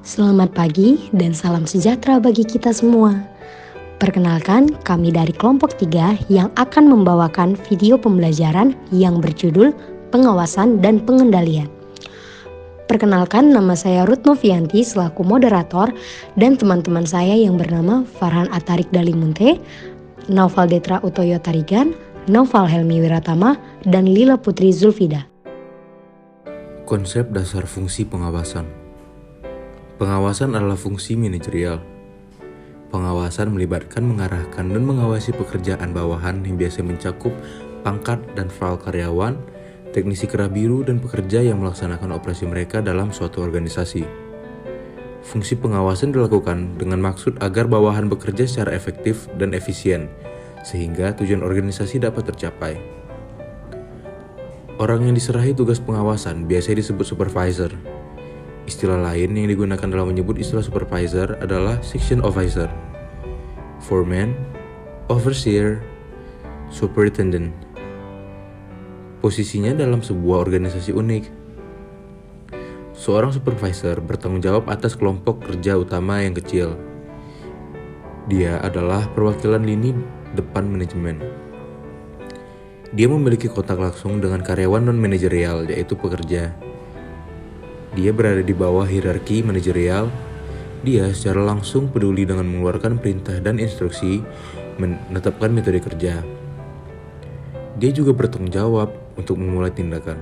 Selamat pagi dan salam sejahtera bagi kita semua. Perkenalkan, kami dari kelompok 3 yang akan membawakan video pembelajaran yang berjudul Pengawasan dan Pengendalian. Perkenalkan, nama saya Ruth Novianti selaku moderator dan teman-teman saya yang bernama Farhan Atarik Dalimunte, Naufal Detra Utoyo Tarigan, Naufal Helmi Wiratama, dan Lila Putri Zulfida. Konsep dasar fungsi pengawasan. Pengawasan adalah fungsi manajerial. Pengawasan melibatkan mengarahkan dan mengawasi pekerjaan bawahan yang biasa mencakup pangkat dan file karyawan, teknisi kerah biru, dan pekerja yang melaksanakan operasi mereka dalam suatu organisasi. Fungsi pengawasan dilakukan dengan maksud agar bawahan bekerja secara efektif dan efisien, sehingga tujuan organisasi dapat tercapai. Orang yang diserahi tugas pengawasan biasanya disebut supervisor. Istilah lain yang digunakan dalam menyebut istilah supervisor adalah section officer, foreman, overseer, superintendent. Posisinya dalam sebuah organisasi unik. Seorang supervisor bertanggung jawab atas kelompok kerja utama yang kecil. Dia adalah perwakilan lini depan manajemen. Dia memiliki kontak langsung dengan karyawan non-manajerial, yaitu pekerja. Dia berada di bawah hierarki manajerial. Dia secara langsung peduli dengan mengeluarkan perintah dan instruksi, menetapkan metode kerja. Dia juga bertanggung jawab untuk memulai tindakan.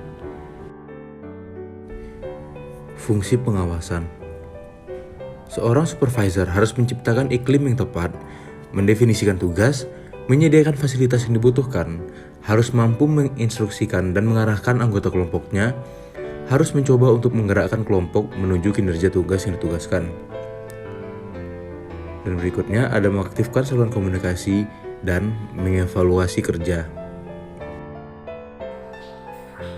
Fungsi pengawasan. Seorang supervisor harus menciptakan iklim yang tepat, mendefinisikan tugas, menyediakan fasilitas yang dibutuhkan, harus mampu menginstruksikan dan mengarahkan anggota kelompoknya, harus mencoba untuk menggerakkan kelompok menuju kinerja tugas yang ditugaskan. Dan berikutnya ada mengaktifkan saluran komunikasi dan mengevaluasi kerja.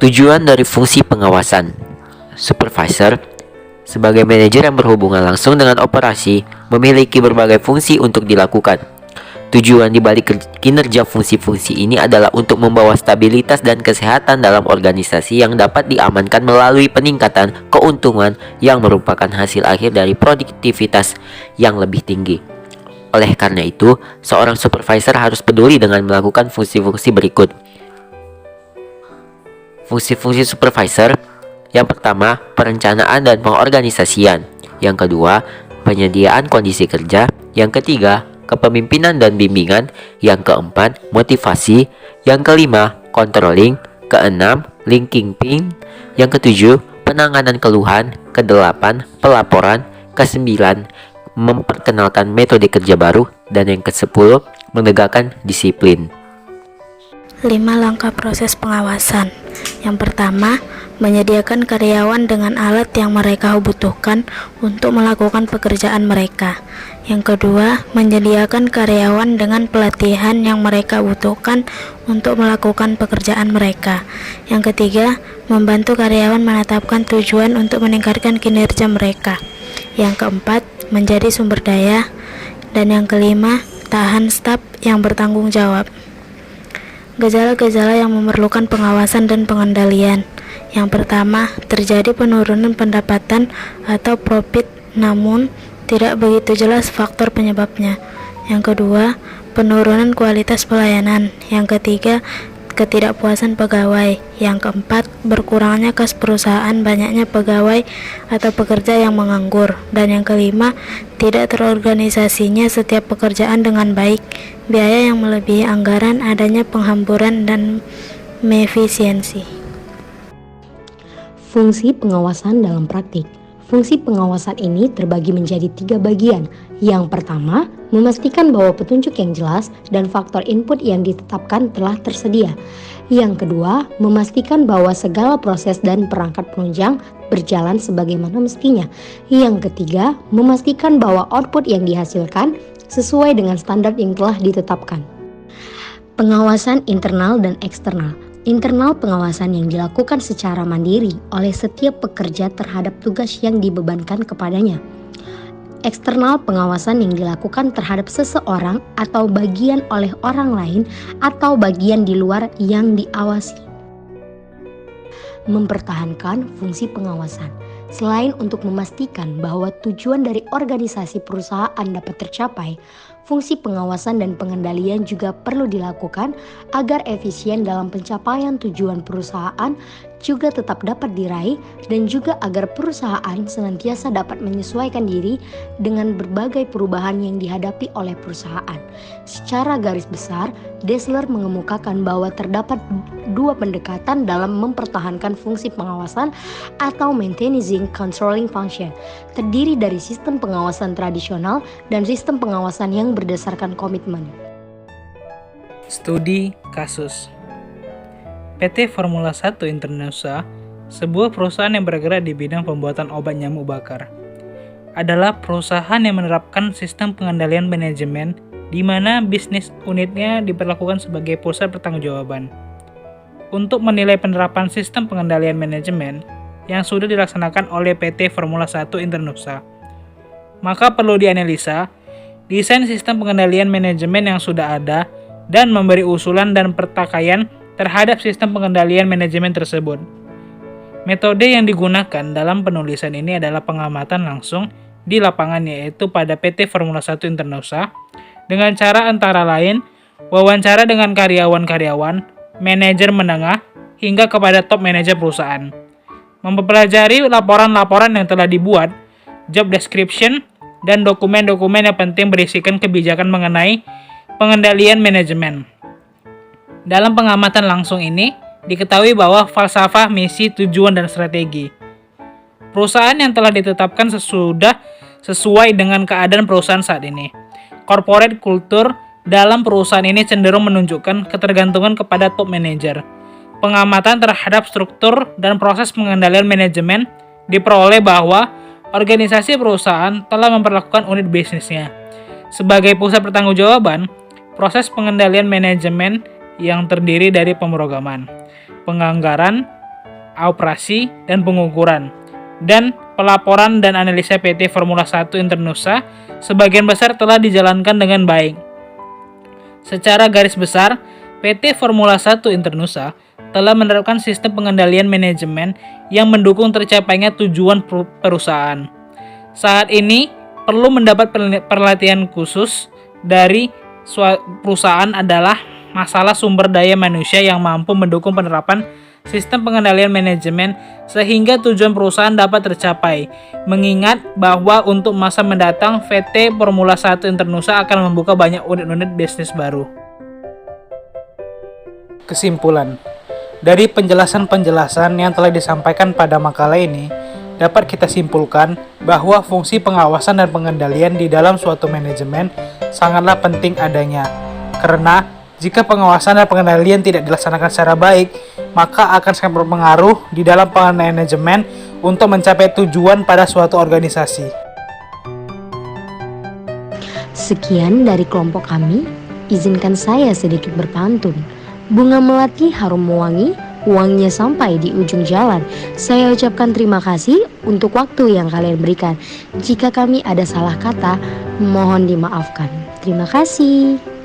Tujuan dari fungsi pengawasan. Supervisor, sebagai manajer yang berhubungan langsung dengan operasi, memiliki berbagai fungsi untuk dilakukan. Tujuan dibalik kinerja fungsi-fungsi ini adalah untuk membawa stabilitas dan kesehatan dalam organisasi yang dapat diamankan melalui peningkatan keuntungan yang merupakan hasil akhir dari produktivitas yang lebih tinggi. Oleh karena itu, seorang supervisor harus peduli dengan melakukan fungsi-fungsi berikut. Fungsi-fungsi supervisor. Yang pertama, perencanaan dan pengorganisasian. Yang kedua, penyediaan kondisi kerja. Yang ketiga, kepemimpinan dan bimbingan. Yang keempat, motivasi. Yang kelima, controlling. Keenam, linking pin. Yang ketujuh, penanganan keluhan. Kedelapan, pelaporan. Kesembilan, memperkenalkan metode kerja baru. Dan yang kesepuluh, menegakkan disiplin. 5 langkah proses pengawasan. Yang pertama, menyediakan karyawan dengan alat yang mereka butuhkan untuk melakukan pekerjaan mereka. Yang kedua, menyediakan karyawan dengan pelatihan yang mereka butuhkan untuk melakukan pekerjaan mereka. Yang ketiga, membantu karyawan menetapkan tujuan untuk meningkatkan kinerja mereka. Yang keempat, menjadi sumber daya. Dan yang kelima, tahan staf yang bertanggung jawab. Gejala-gejala yang memerlukan pengawasan dan pengendalian. Yang pertama, terjadi penurunan pendapatan atau profit namun tidak begitu jelas faktor penyebabnya. Yang kedua, penurunan kualitas pelayanan. Yang ketiga, ketidakpuasan pegawai. Yang keempat, berkurangnya kas perusahaan, banyaknya pegawai atau pekerja yang menganggur. Dan yang kelima, tidak terorganisasinya setiap pekerjaan dengan baik, biaya yang melebihi anggaran, adanya penghamburan dan efisiensi. Fungsi pengawasan dalam praktik. Fungsi pengawasan ini terbagi menjadi 3 bagian. Yang pertama, memastikan bahwa petunjuk yang jelas dan faktor input yang ditetapkan telah tersedia. Yang kedua, memastikan bahwa segala proses dan perangkat penunjang berjalan sebagaimana mestinya. Yang ketiga, memastikan bahwa output yang dihasilkan sesuai dengan standar yang telah ditetapkan. Pengawasan internal dan eksternal. Internal pengawasan yang dilakukan secara mandiri oleh setiap pekerja terhadap tugas yang dibebankan kepadanya. Eksternal pengawasan yang dilakukan terhadap seseorang atau bagian oleh orang lain atau bagian di luar yang diawasi. Mempertahankan fungsi pengawasan. Selain untuk memastikan bahwa tujuan dari organisasi perusahaan dapat tercapai, fungsi pengawasan dan pengendalian juga perlu dilakukan agar efisien dalam pencapaian tujuan perusahaan juga tetap dapat diraih dan juga agar perusahaan senantiasa dapat menyesuaikan diri dengan berbagai perubahan yang dihadapi oleh perusahaan. Secara garis besar, Dassler mengemukakan bahwa terdapat dua pendekatan dalam mempertahankan fungsi pengawasan atau maintaining controlling function, terdiri dari sistem pengawasan tradisional dan sistem pengawasan yang berdasarkan komitmen. Studi kasus PT Formula 1 Internusa, sebuah perusahaan yang bergerak di bidang pembuatan obat nyamuk bakar, adalah perusahaan yang menerapkan sistem pengendalian manajemen di mana bisnis unitnya diperlakukan sebagai pusat pertanggungjawaban. Untuk menilai penerapan sistem pengendalian manajemen yang sudah dilaksanakan oleh PT Formula 1 Internusa, maka perlu dianalisa desain sistem pengendalian manajemen yang sudah ada dan memberi usulan dan pertakaian terhadap sistem pengendalian manajemen tersebut. Metode yang digunakan dalam penulisan ini adalah pengamatan langsung di lapangan, yaitu pada PT Formula 1 Internusa dengan cara antara lain wawancara dengan karyawan-karyawan, manajer menengah, hingga kepada top manajer perusahaan. Mempelajari laporan-laporan yang telah dibuat, job description, dan dokumen-dokumen yang penting berisikan kebijakan mengenai pengendalian manajemen. Dalam pengamatan langsung ini, diketahui bahwa falsafah, misi, tujuan, dan strategi perusahaan yang telah ditetapkan sudah sesuai dengan keadaan perusahaan saat ini. Corporate culture dalam perusahaan ini cenderung menunjukkan ketergantungan kepada top manager. Pengamatan terhadap struktur dan proses pengendalian manajemen diperoleh bahwa organisasi perusahaan telah memperlakukan unit bisnisnya sebagai pusat pertanggungjawaban. Proses pengendalian manajemen yang terdiri dari pemrograman, penganggaran, operasi, dan pengukuran, dan pelaporan dan analisa PT Formula 1 Internusa sebagian besar telah dijalankan dengan baik. Secara garis besar, PT Formula 1 Internusa telah menerapkan sistem pengendalian manajemen yang mendukung tercapainya tujuan perusahaan. Saat ini, perlu mendapat perhatian khusus dari perusahaan adalah masalah sumber daya manusia yang mampu mendukung penerapan sistem pengendalian manajemen sehingga tujuan perusahaan dapat tercapai. Mengingat bahwa untuk masa mendatang PT Formula 1 Internusa akan membuka banyak unit-unit bisnis baru. Kesimpulan, dari penjelasan-penjelasan yang telah disampaikan pada makalah ini, dapat kita simpulkan bahwa fungsi pengawasan dan pengendalian di dalam suatu manajemen sangatlah penting adanya. Karena jika pengawasan dan pengendalian tidak dilaksanakan secara baik, maka akan sangat berpengaruh di dalam manajemen untuk mencapai tujuan pada suatu organisasi. Sekian dari kelompok kami, izinkan saya sedikit berpantun. Bunga melati harum mewangi, uangnya sampai di ujung jalan. Saya ucapkan terima kasih untuk waktu yang kalian berikan. Jika kami ada salah kata, mohon dimaafkan. Terima kasih.